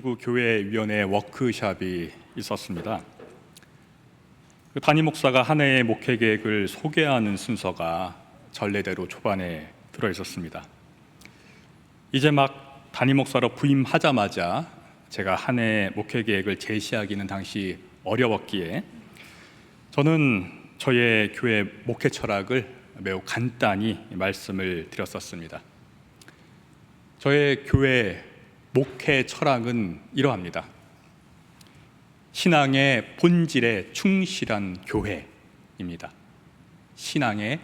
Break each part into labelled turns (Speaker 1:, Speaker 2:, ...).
Speaker 1: 교회위원회 워크숍이 있었습니다. 담임 목사가 한 해의 목회 계획을 소개하는 순서가 전례대로 초반에 들어 있었습니다. 이제 막 담임 목사로 부임하자마자 제가 한 해의 목회 계획을 제시하기는 당시 어려웠기에 저는 저의 교회 목회 철학을 매우 간단히 말씀을 드렸었습니다. 저의 교회 목회 철학은 이러합니다. 신앙의 본질에 충실한 교회입니다. 신앙의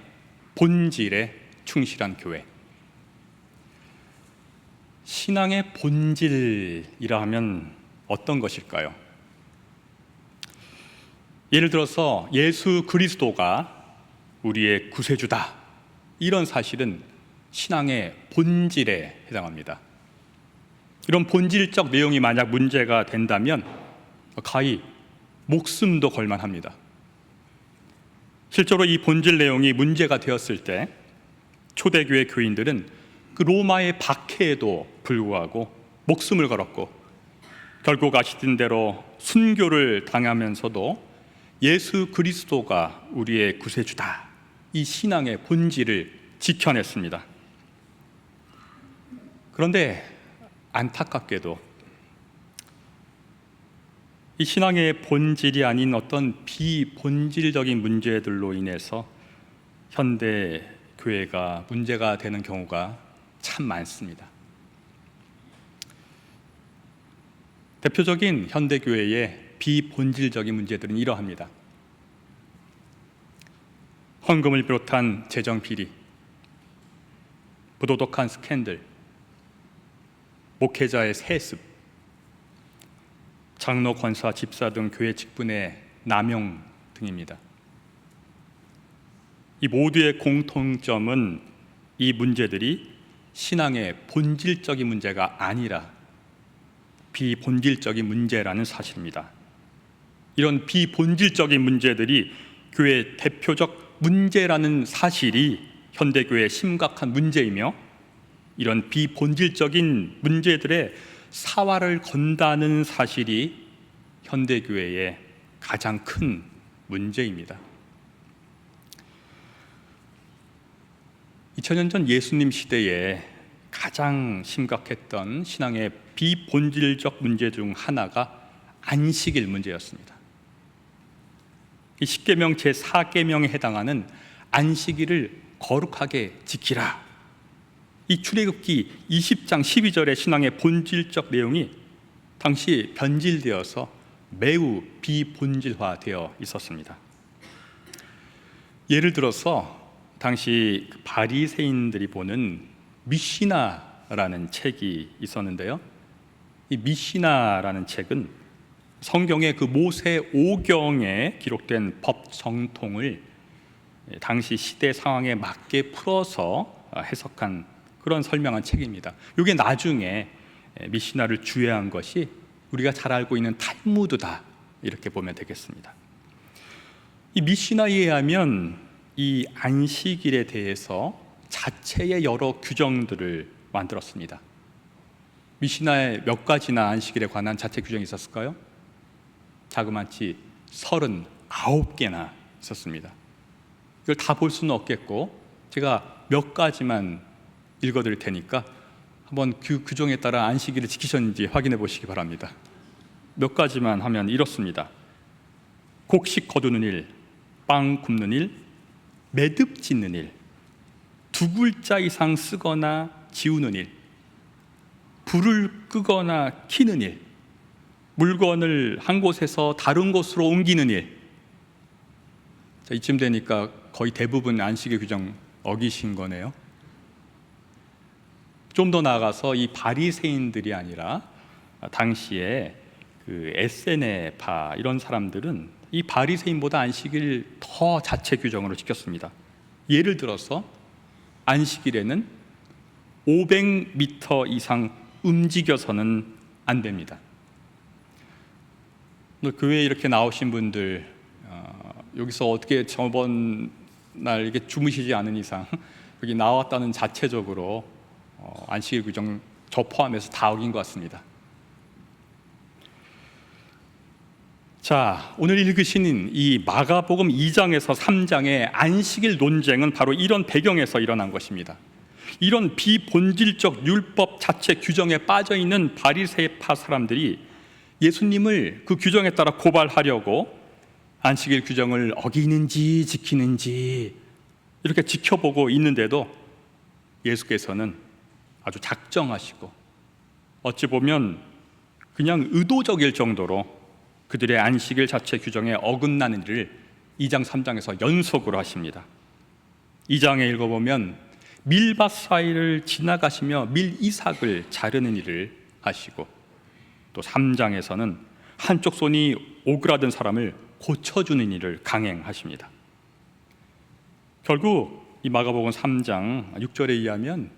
Speaker 1: 본질에 충실한 교회. 신앙의 본질이라 하면 어떤 것일까요? 예를 들어서 예수 그리스도가 우리의 구세주다, 이런 사실은 신앙의 본질에 해당합니다. 이런 본질적 내용이 만약 문제가 된다면 가히 목숨도 걸만합니다. 실제로 이 본질 내용이 문제가 되었을 때 초대교회 교인들은 그 로마의 박해에도 불구하고 목숨을 걸었고, 결국 아시던 대로 순교를 당하면서도 예수 그리스도가 우리의 구세주다, 이 신앙의 본질을 지켜냈습니다. 그런데 안타깝게도 이 신앙의 본질이 아닌 어떤 비본질적인 문제들로 인해서 현대 교회가 문제가 되는 경우가 참 많습니다. 대표적인 현대 교회의 비본질적인 문제들은 이러합니다. 헌금을 비롯한 재정 비리, 부도덕한 스캔들, 목회자의 세습, 장로, 권사, 집사 등 교회 직분의 남용 등입니다. 이 모두의 공통점은 이 문제들이 신앙의 본질적인 문제가 아니라 비본질적인 문제라는 사실입니다. 이런 비본질적인 문제들이 교회의 대표적 문제라는 사실이 현대교회의 심각한 문제이며, 이런 비본질적인 문제들의 사활을 건다는 사실이 현대교회의 가장 큰 문제입니다. 2000년 전 예수님 시대에 가장 심각했던 신앙의 비본질적 문제 중 하나가 안식일 문제였습니다. 이 십계명 제4계명에 해당하는 안식일을 거룩하게 지키라, 이 출애굽기 20장 12절의 신앙의 본질적 내용이 당시 변질되어서 매우 비본질화되어 있었습니다. 예를 들어서 당시 바리새인들이 보는 미시나라는 책이 있었는데요. 이 미시나라는 책은 성경의 그 모세 오경에 기록된 법 정통을 당시 시대 상황에 맞게 풀어서 해석한 그런 설명한 책입니다. 이게 나중에 미시나를 주해한 것이 우리가 잘 알고 있는 탈무드다, 이렇게 보면 되겠습니다. 이 미시나에 의하면 이 안식일에 대해서 자체의 여러 규정들을 만들었습니다. 미시나에 몇 가지나 안식일에 관한 자체 규정이 있었을까요? 자그마치 39개나 있었습니다. 이걸 다 볼 수는 없겠고 제가 몇 가지만 읽어드릴 테니까 한번 그 규정에 따라 안식일을 지키셨는지 확인해 보시기 바랍니다. 몇 가지만 하면 이렇습니다. 곡식 거두는 일, 빵 굽는 일, 매듭 짓는 일, 2글자 이상 쓰거나 지우는 일, 불을 끄거나 켜는 일, 물건을 한 곳에서 다른 곳으로 옮기는 일. 자, 이쯤 되니까 거의 대부분 안식일 규정 어기신 거네요. 좀 더 나아가서 이 바리새인들이 아니라 당시에 그 에세네파 이런 사람들은 이 바리새인보다 안식일 더 자체 규정으로 지켰습니다. 예를 들어서 안식일에는 500m 이상 움직여서는 안 됩니다. 오늘 교회에 이렇게 나오신 분들, 여기서 어떻게 저번 날 이렇게 주무시지 않은 이상 여기 나왔다는 자체적으로 안식일 규정 저 포함해서 다 어긴 것 같습니다. 자, 오늘 읽으신 이 마가복음 2장에서 3장의 안식일 논쟁은 바로 이런 배경에서 일어난 것입니다. 이런 비본질적 율법 자체 규정에 빠져 있는 바리새파 사람들이 예수님을 그 규정에 따라 고발하려고 안식일 규정을 어기는지 지키는지 이렇게 지켜보고 있는데도 예수께서는 아주 작정하시고 어찌 보면 그냥 의도적일 정도로 그들의 안식일 자체 규정에 어긋나는 일을 2장 3장에서 연속으로 하십니다. 2장에 읽어보면 밀밭 사이를 지나가시며 밀이삭을 자르는 일을 하시고, 또 3장에서는 한쪽 손이 오그라든 사람을 고쳐주는 일을 강행하십니다. 결국 이 마가복음 3장 6절에 의하면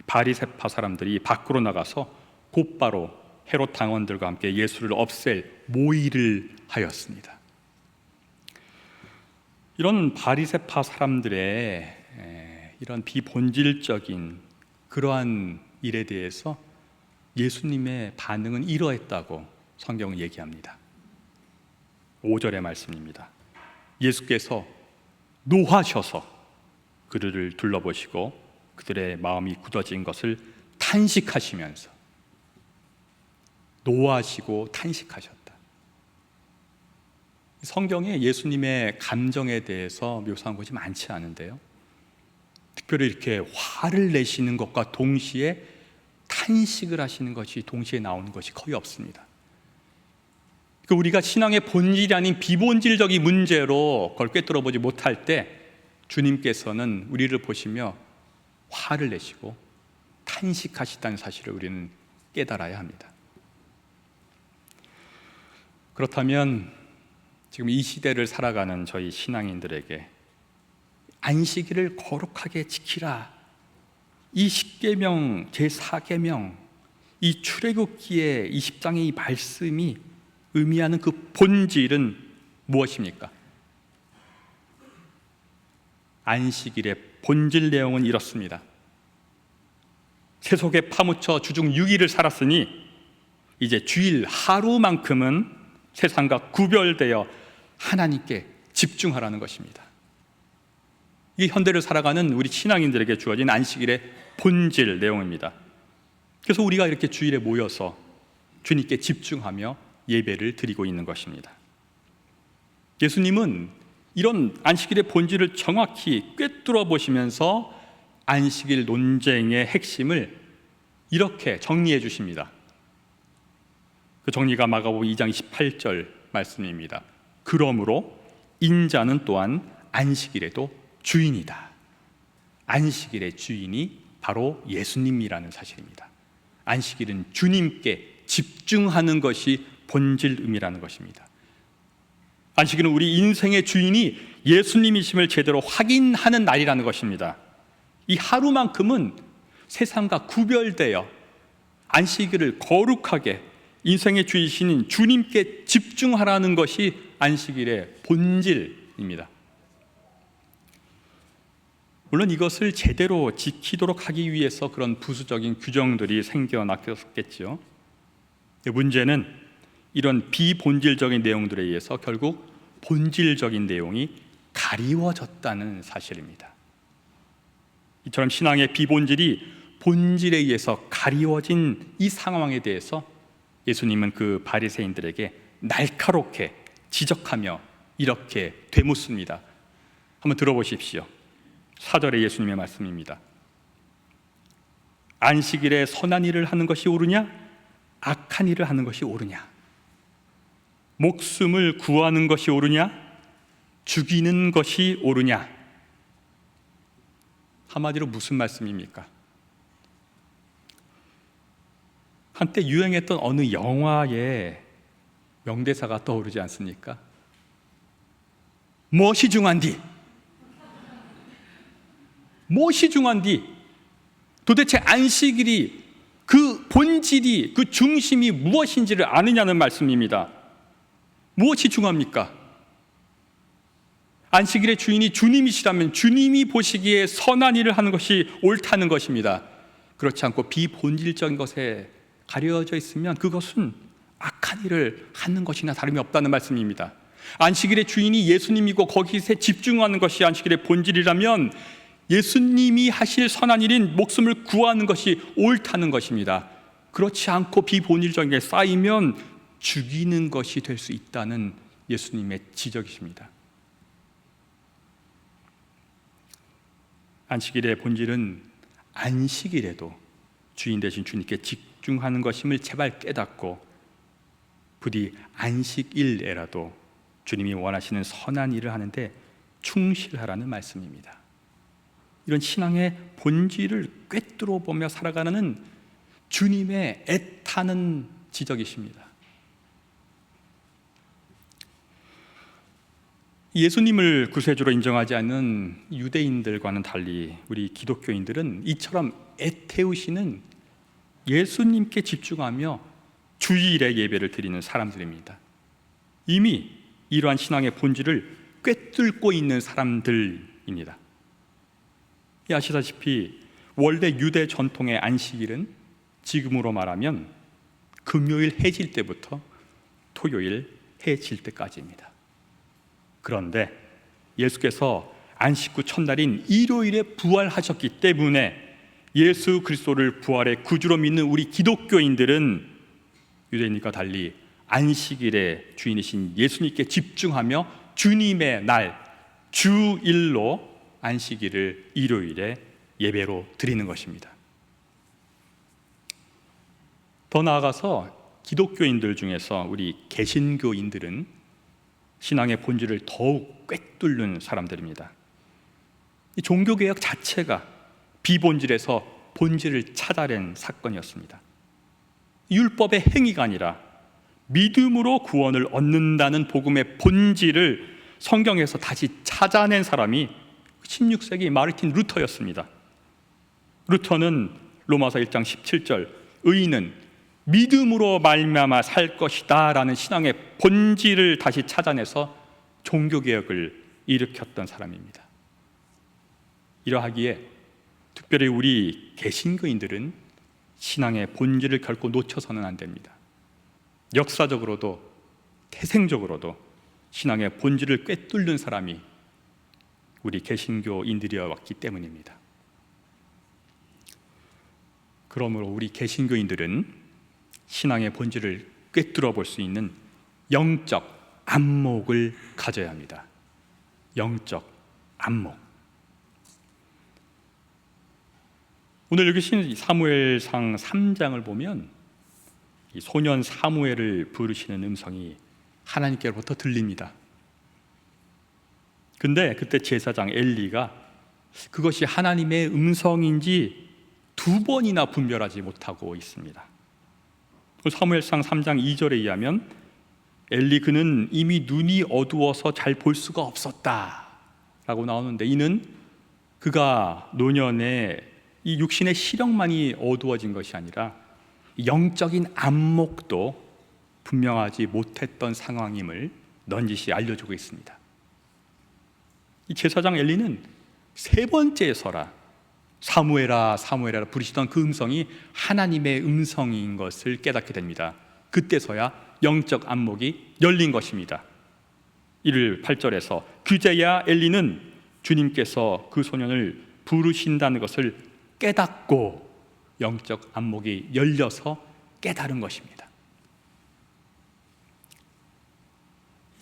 Speaker 1: 바리새파 사람들이 밖으로 나가서 곧바로 헤롯 당원들과 함께 예수를 없앨 모의를 하였습니다. 이런 바리새파 사람들의 이런 비본질적인 그러한 일에 대해서 예수님의 반응은 이러했다고 성경은 얘기합니다. 5절의 말씀입니다. 예수께서 노하셔서 그들을 둘러보시고 그들의 마음이 굳어진 것을 탄식하시면서, 노하시고 탄식하셨다. 성경에 예수님의 감정에 대해서 묘사한 것이 많지 않은데요, 특별히 이렇게 화를 내시는 것과 동시에 탄식을 하시는 것이 동시에 나오는 것이 거의 없습니다. 우리가 신앙의 본질이 아닌 비본질적인 문제로 그걸 꿰뚫어 보지 못할 때 주님께서는 우리를 보시며 화를 내시고 탄식하시다는 사실을 우리는 깨달아야 합니다. 그렇다면 지금 이 시대를 살아가는 저희 신앙인들에게 안식일을 거룩하게 지키라, 이 십계명 제4계명, 이 출애굽기의 20장의 이 말씀이 의미하는 그 본질은 무엇입니까? 안식일의 본질 내용은 이렇습니다. 세속에 파묻혀 주중 6일을 살았으니 이제 주일 하루만큼은 세상과 구별되어 하나님께 집중하라는 것입니다. 이게 현대를 살아가는 우리 신앙인들에게 주어진 안식일의 본질 내용입니다. 그래서 우리가 이렇게 주일에 모여서 주님께 집중하며 예배를 드리고 있는 것입니다. 예수님은 이런 안식일의 본질을 정확히 꿰뚫어 보시면서 안식일 논쟁의 핵심을 이렇게 정리해 주십니다. 그 정리가 마가복음 2장 28절 말씀입니다. 그러므로 인자는 또한 안식일에도 주인이다. 안식일의 주인이 바로 예수님이라는 사실입니다. 안식일은 주님께 집중하는 것이 본질 의미라는 것입니다. 안식일은 우리 인생의 주인이 예수님이심을 제대로 확인하는 날이라는 것입니다. 이 하루만큼은 세상과 구별되어 안식일을 거룩하게 인생의 주이신 주님께 집중하라는 것이 안식일의 본질입니다. 물론 이것을 제대로 지키도록 하기 위해서 그런 부수적인 규정들이 생겨났겠죠. 문제는 이런 비본질적인 내용들에 의해서 결국 본질적인 내용이 가리워졌다는 사실입니다. 이처럼 신앙의 비본질이 본질에 의해서 가리워진 이 상황에 대해서 예수님은 그 바리새인들에게 날카롭게 지적하며 이렇게 되묻습니다. 한번 들어보십시오. 4절의 예수님의 말씀입니다. 안식일에 선한 일을 하는 것이 옳으냐? 악한 일을 하는 것이 옳으냐? 목숨을 구하는 것이 옳으냐? 죽이는 것이 옳으냐? 한마디로 무슨 말씀입니까? 한때 유행했던 어느 영화의 명대사가 떠오르지 않습니까? 무엇이 중한디? 무엇이 중한디? 도대체 안식일이 그 본질이, 그 중심이 무엇인지를 아느냐는 말씀입니다. 무엇이 중합니까? 안식일의 주인이 주님이시라면 주님이 보시기에 선한 일을 하는 것이 옳다는 것입니다. 그렇지 않고 비본질적인 것에 가려져 있으면 그것은 악한 일을 하는 것이나 다름이 없다는 말씀입니다. 안식일의 주인이 예수님이고 거기에 집중하는 것이 안식일의 본질이라면 예수님이 하실 선한 일인 목숨을 구하는 것이 옳다는 것입니다. 그렇지 않고 비본질적인 게 쌓이면 죽이는 것이 될 수 있다는 예수님의 지적이십니다. 안식일의 본질은 안식일에도 주인 되신 주님께 집중하는 것임을 제발 깨닫고 부디 안식일에라도 주님이 원하시는 선한 일을 하는데 충실하라는 말씀입니다. 이런 신앙의 본질을 꿰뚫어 보며 살아가는 주님의 애타는 지적이십니다. 예수님을 구세주로 인정하지 않는 유대인들과는 달리 우리 기독교인들은 이처럼 애태우시는 예수님께 집중하며 주일에 예배를 드리는 사람들입니다. 이미 이러한 신앙의 본질을 꿰뚫고 있는 사람들입니다. 아시다시피 원래 유대 전통의 안식일은 지금으로 말하면 금요일 해질 때부터 토요일 해질 때까지입니다. 그런데 예수께서 안식 후 첫날인 일요일에 부활하셨기 때문에 예수 그리스도를 부활의 구주로 믿는 우리 기독교인들은 유대인과 달리 안식일의 주인이신 예수님께 집중하며 주님의 날 주일로 안식일을 일요일에 예배로 드리는 것입니다. 더 나아가서 기독교인들 중에서 우리 개신교인들은 신앙의 본질을 더욱 꿰뚫는 사람들입니다. 이 종교개혁 자체가 비본질에서 본질을 찾아낸 사건이었습니다. 율법의 행위가 아니라 믿음으로 구원을 얻는다는 복음의 본질을 성경에서 다시 찾아낸 사람이 16세기 마르틴 루터였습니다. 루터는 로마서 1장 17절 의인은 믿음으로 말미암아 살 것이다 라는 신앙의 본질을 다시 찾아내서 종교개혁을 일으켰던 사람입니다. 이러하기에 특별히 우리 개신교인들은 신앙의 본질을 결코 놓쳐서는 안 됩니다. 역사적으로도 태생적으로도 신앙의 본질을 꿰뚫는 사람이 우리 개신교인들이어 왔기 때문입니다. 그러므로 우리 개신교인들은 신앙의 본질을 꿰뚫어 볼 수 있는 영적 안목을 가져야 합니다. 영적 안목. 오늘 읽으신 사무엘상 3장을 보면 이 소년 사무엘을 부르시는 음성이 하나님께로부터 들립니다. 근데 그때 제사장 엘리가 그것이 하나님의 음성인지 2번이나 분별하지 못하고 있습니다. 사무엘상 3장 2절에 의하면 엘리 그는 이미 눈이 어두워서 잘 볼 수가 없었다 라고 나오는데, 이는 그가 노년에 이 육신의 시력만이 어두워진 것이 아니라 영적인 안목도 분명하지 못했던 상황임을 넌지시 알려주고 있습니다. 이 제사장 엘리는 3번째에서라 사무엘아 사무엘아 부르시던 그 음성이 하나님의 음성인 것을 깨닫게 됩니다. 그때서야 영적 안목이 열린 것입니다. 이를 8절에서 그제야 엘리는 주님께서 그 소년을 부르신다는 것을 깨닫고 영적 안목이 열려서 깨달은 것입니다.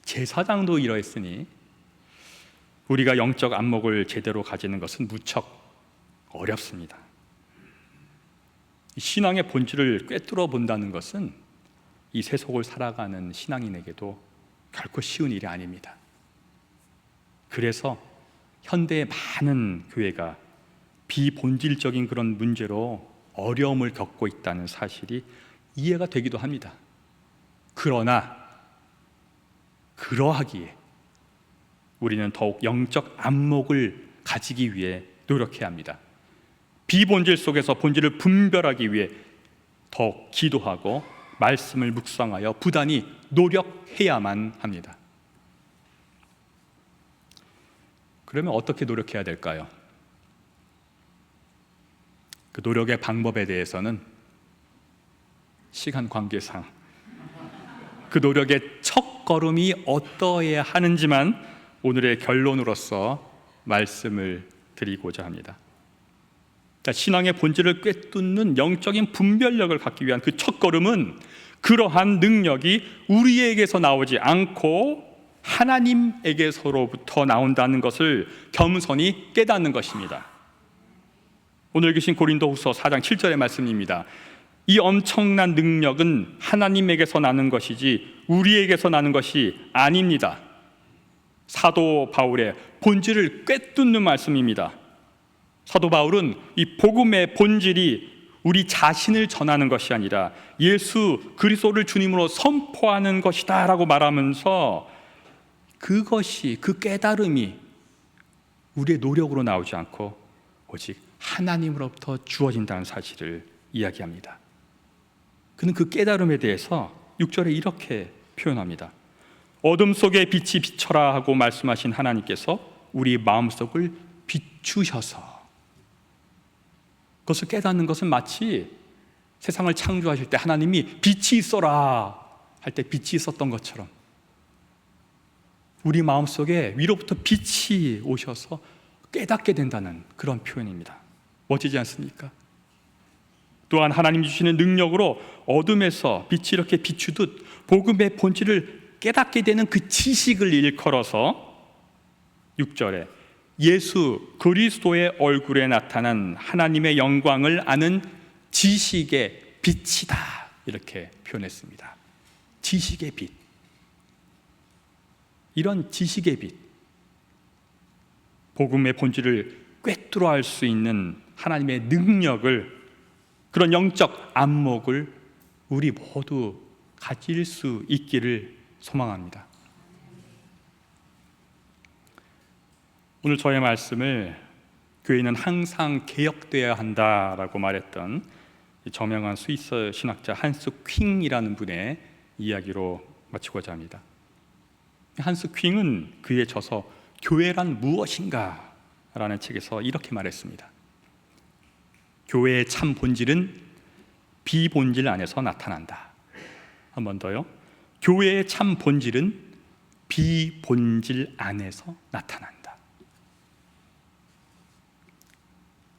Speaker 1: 제사장도 이러했으니 우리가 영적 안목을 제대로 가지는 것은 무척 어렵습니다. 신앙의 본질을 꿰뚫어 본다는 것은 이 세속을 살아가는 신앙인에게도 결코 쉬운 일이 아닙니다. 그래서 현대의 많은 교회가 비본질적인 그런 문제로 어려움을 겪고 있다는 사실이 이해가 되기도 합니다. 그러나 그러하기에 우리는 더욱 영적 안목을 가지기 위해 노력해야 합니다. 비본질 속에서 본질을 분별하기 위해 더욱 기도하고 말씀을 묵상하여 부단히 노력해야만 합니다. 그러면 어떻게 노력해야 될까요? 그 노력의 방법에 대해서는 시간 관계상 그 노력의 첫걸음이 어떠해야 하는지만 오늘의 결론으로서 말씀을 드리고자 합니다. 신앙의 본질을 꿰뚫는 영적인 분별력을 갖기 위한 그 첫걸음은 그러한 능력이 우리에게서 나오지 않고 하나님에게서로부터 나온다는 것을 겸손히 깨닫는 것입니다. 오늘 계신 고린도후서 4장 7절의 말씀입니다. 이 엄청난 능력은 하나님에게서 나는 것이지 우리에게서 나는 것이 아닙니다. 사도 바울의 본질을 꿰뚫는 말씀입니다. 사도 바울은 이 복음의 본질이 우리 자신을 전하는 것이 아니라 예수 그리스도를 주님으로 선포하는 것이다 라고 말하면서 그것이, 그 깨달음이 우리의 노력으로 나오지 않고 오직 하나님으로부터 주어진다는 사실을 이야기합니다. 그는 그 깨달음에 대해서 6절에 이렇게 표현합니다. 어둠 속에 빛이 비춰라 하고 말씀하신 하나님께서 우리 마음속을 비추셔서, 그것을 깨닫는 것은 마치 세상을 창조하실 때 하나님이 빛이 있어라 할 때 빛이 있었던 것처럼 우리 마음속에 위로부터 빛이 오셔서 깨닫게 된다는 그런 표현입니다. 멋지지 않습니까? 또한 하나님 주시는 능력으로 어둠에서 빛이 이렇게 비추듯 복음의 본질을 깨닫게 되는 그 지식을 일컬어서 6절에 예수 그리스도의 얼굴에 나타난 하나님의 영광을 아는 지식의 빛이다 이렇게 표현했습니다. 지식의 빛, 이런 지식의 빛, 복음의 본질을 꿰뚫어 알 수 있는 하나님의 능력을, 그런 영적 안목을 우리 모두 가질 수 있기를 소망합니다. 오늘 저의 말씀을 교회는 항상 개혁되어야 한다라고 말했던 저명한 스위스 신학자 한스 퀼이라는 분의 이야기로 마치고자 합니다. 한스 퀼은 그의 저서 교회란 무엇인가 라는 책에서 이렇게 말했습니다. 교회의 참 본질은 비본질 안에서 나타난다. 한 번 더요. 교회의 참 본질은 비본질 안에서 나타난다.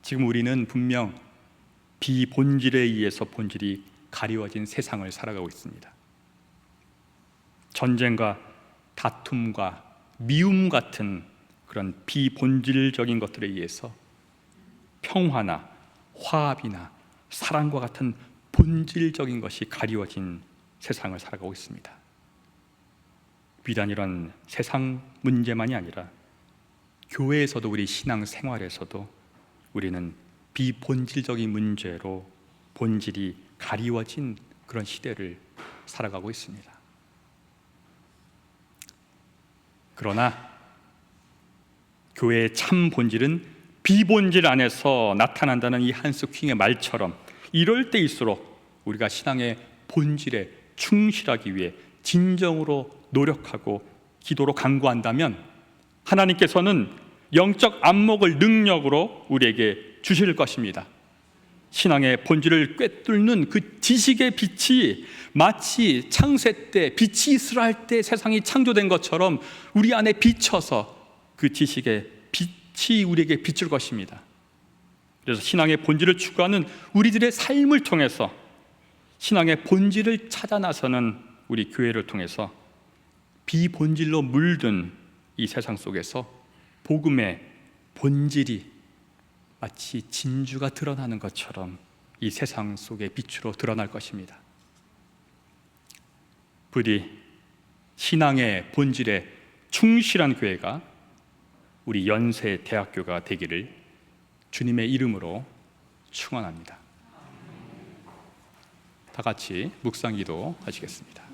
Speaker 1: 지금 우리는 분명 비본질에 의해서 본질이 가리워진 세상을 살아가고 있습니다. 전쟁과 다툼과 미움 같은 그런 비본질적인 것들에 의해서 평화나 화합이나 사랑과 같은 본질적인 것이 가리워진 세상을 살아가고 있습니다. 비단 이런 세상 문제만이 아니라 교회에서도, 우리 신앙 생활에서도 우리는 비본질적인 문제로 본질이 가리워진 그런 시대를 살아가고 있습니다. 그러나 교회의 참 본질은 비본질 안에서 나타난다는 이 한스 퀼의 말처럼 이럴 때일수록 우리가 신앙의 본질에 충실하기 위해 진정으로 노력하고 기도로 간구한다면 하나님께서는 영적 안목을 능력으로 우리에게 주실 것입니다. 신앙의 본질을 꿰뚫는 그 지식의 빛이 마치 창세 때 빛이 있으라 할 때 세상이 창조된 것처럼 우리 안에 비쳐서 그 지식의 빛이 우리에게 비출 것입니다. 그래서 신앙의 본질을 추구하는 우리들의 삶을 통해서 신앙의 본질을 찾아 나서는 우리 교회를 통해서 비본질로 물든 이 세상 속에서 복음의 본질이 마치 진주가 드러나는 것처럼 이 세상 속의 빛으로 드러날 것입니다. 부디 신앙의 본질에 충실한 교회가 우리 연세 대학교가 되기를 주님의 이름으로 축원합니다. 다 같이 묵상기도 하시겠습니다.